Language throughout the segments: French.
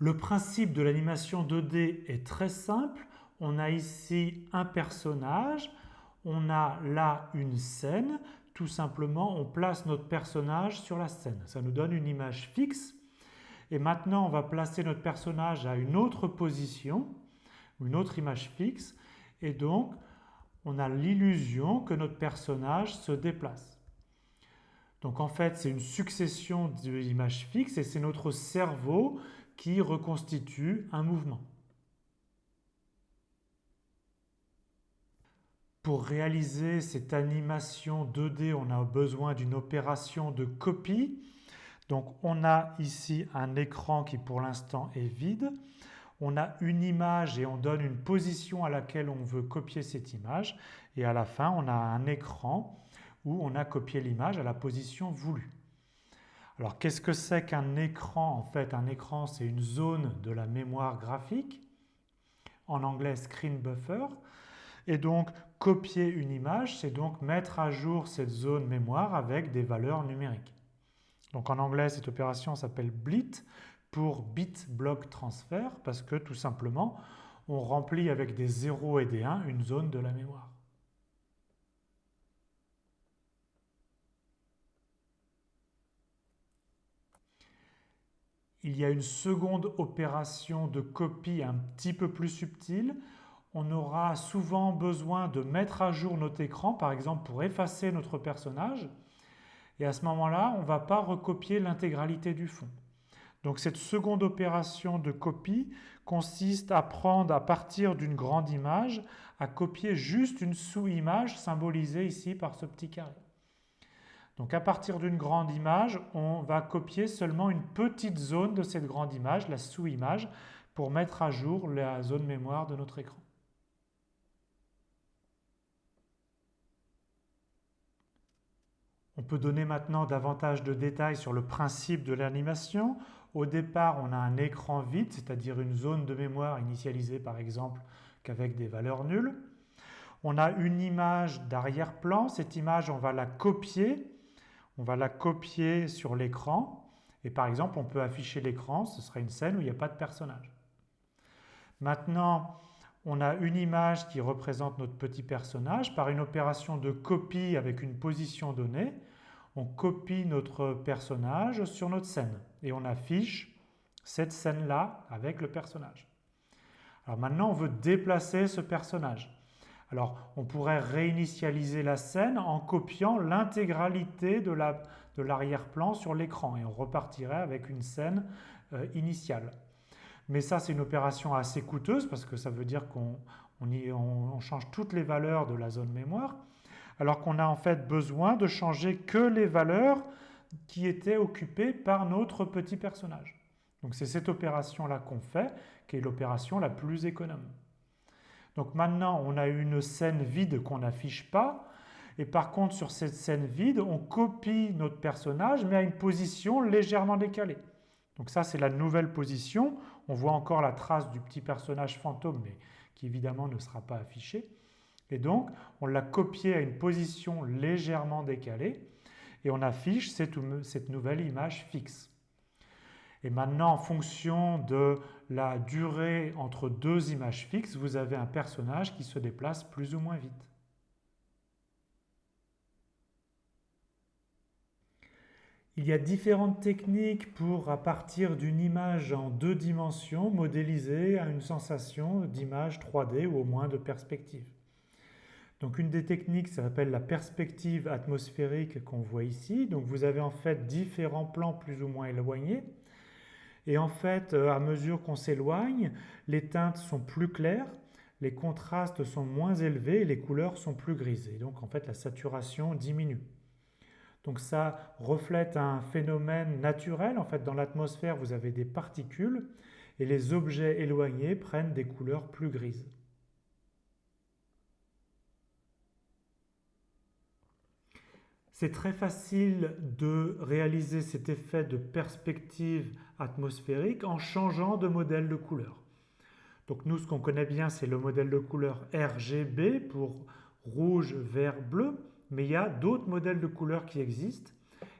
Le principe de l'animation 2D est très simple. On a ici un personnage, on a là une scène. Tout simplement, on place notre personnage sur la scène. Ça nous donne une image fixe. Et maintenant, on va placer notre personnage à une autre position, une autre image fixe. Et donc, on a l'illusion que notre personnage se déplace. Donc en fait, c'est une succession d'images fixes et c'est notre cerveau qui reconstitue un mouvement. Pour réaliser cette animation 2D, on a besoin d'une opération de copie. Donc on a ici un écran qui pour l'instant est vide. On a une image et on donne une position à laquelle on veut copier cette image. Et à la fin, on a un écran où on a copié l'image à la position voulue. Alors qu'est-ce que c'est qu'un écran? En fait, un écran, c'est une zone de la mémoire graphique, en anglais screen buffer. Et donc, copier une image, c'est donc mettre à jour cette zone mémoire avec des valeurs numériques. Donc en anglais, cette opération s'appelle BLIT pour Bit Block Transfer parce que tout simplement, on remplit avec des 0 et des 1 une zone de la mémoire. Il y a une seconde opération de copie un petit peu plus subtile. On aura souvent besoin de mettre à jour notre écran, par exemple pour effacer notre personnage. Et à ce moment-là, on ne va pas recopier l'intégralité du fond. Donc cette seconde opération de copie consiste à prendre à partir d'une grande image, à copier juste une sous-image symbolisée ici par ce petit carré. Donc à partir d'une grande image, on va copier seulement une petite zone de cette grande image, la sous-image, pour mettre à jour la zone mémoire de notre écran. On peut donner maintenant davantage de détails sur le principe de l'animation. Au départ, on a un écran vide, c'est-à-dire une zone de mémoire initialisée par exemple qu'avec des valeurs nulles. On a une image d'arrière-plan. Cette image, on va la copier. On va la copier sur l'écran. Et par exemple, on peut afficher l'écran. Ce sera une scène où il n'y a pas de personnage. Maintenant, on a une image qui représente notre petit personnage. Par une opération de copie avec une position donnée, on copie notre personnage sur notre scène et on affiche cette scène-là avec le personnage. Alors maintenant, on veut déplacer ce personnage. Alors, on pourrait réinitialiser la scène en copiant l'intégralité de l'arrière-plan sur l'écran et on repartirait avec une scène initiale. Mais ça, c'est une opération assez coûteuse parce que ça veut dire qu'on change toutes les valeurs de la zone mémoire, alors qu'on a en fait besoin de changer que les valeurs qui étaient occupées par notre petit personnage. Donc c'est cette opération-là qu'on fait, qui est l'opération la plus économe. Donc maintenant, on a une scène vide qu'on n'affiche pas, et par contre, sur cette scène vide, on copie notre personnage, mais à une position légèrement décalée. Donc ça, c'est la nouvelle position. On voit encore la trace du petit personnage fantôme, mais qui évidemment ne sera pas affiché. Et donc, on l'a copié à une position légèrement décalée, et on affiche cette nouvelle image fixe. Et maintenant, en fonction de la durée entre deux images fixes, vous avez un personnage qui se déplace plus ou moins vite. Il y a différentes techniques pour, à partir d'une image en 2 dimensions, modéliser à une sensation d'image 3D ou au moins de perspective. Donc une des techniques, ça s'appelle la perspective atmosphérique qu'on voit ici. Donc vous avez en fait différents plans plus ou moins éloignés. Et en fait, à mesure qu'on s'éloigne, les teintes sont plus claires, les contrastes sont moins élevés et les couleurs sont plus grises. Et donc en fait, la saturation diminue. Donc ça reflète un phénomène naturel. En fait, dans l'atmosphère, vous avez des particules et les objets éloignés prennent des couleurs plus grises. C'est très facile de réaliser cet effet de perspective atmosphérique en changeant de modèle de couleur. Donc nous, ce qu'on connaît bien, c'est le modèle de couleur RGB pour rouge, vert, bleu, mais il y a d'autres modèles de couleurs qui existent,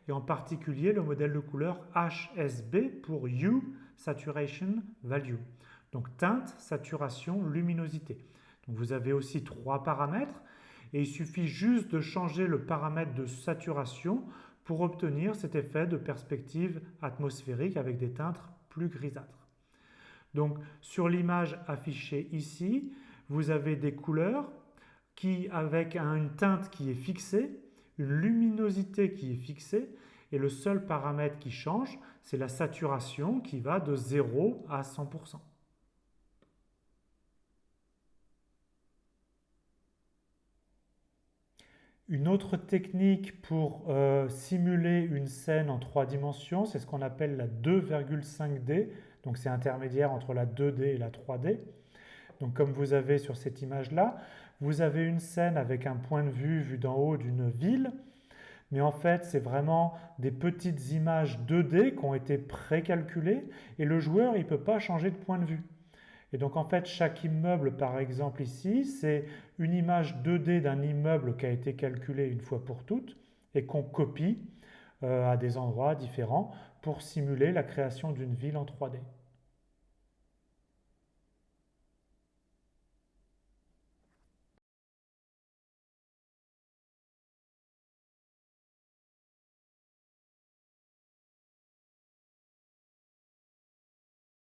et en particulier le modèle de couleur HSB pour Hue, Saturation Value. Donc teinte, saturation, luminosité. Donc vous avez aussi 3 paramètres et il suffit juste de changer le paramètre de saturation pour obtenir cet effet de perspective atmosphérique avec des teintes plus grisâtres. Donc sur l'image affichée ici, vous avez des couleurs qui, avec une teinte qui est fixée, une luminosité qui est fixée, et le seul paramètre qui change, c'est la saturation qui va de 0 à 100%. Une autre technique pour simuler une scène en 3 dimensions, c'est ce qu'on appelle la 2,5D. Donc c'est intermédiaire entre la 2D et la 3D. Donc comme vous avez sur cette image-là, vous avez une scène avec un point de vue vu d'en haut d'une ville, mais en fait c'est vraiment des petites images 2D qui ont été précalculées et le joueur il ne peut pas changer de point de vue. Et donc en fait chaque immeuble par exemple ici c'est une image 2D d'un immeuble qui a été calculé une fois pour toutes et qu'on copie à des endroits différents pour simuler la création d'une ville en 3D.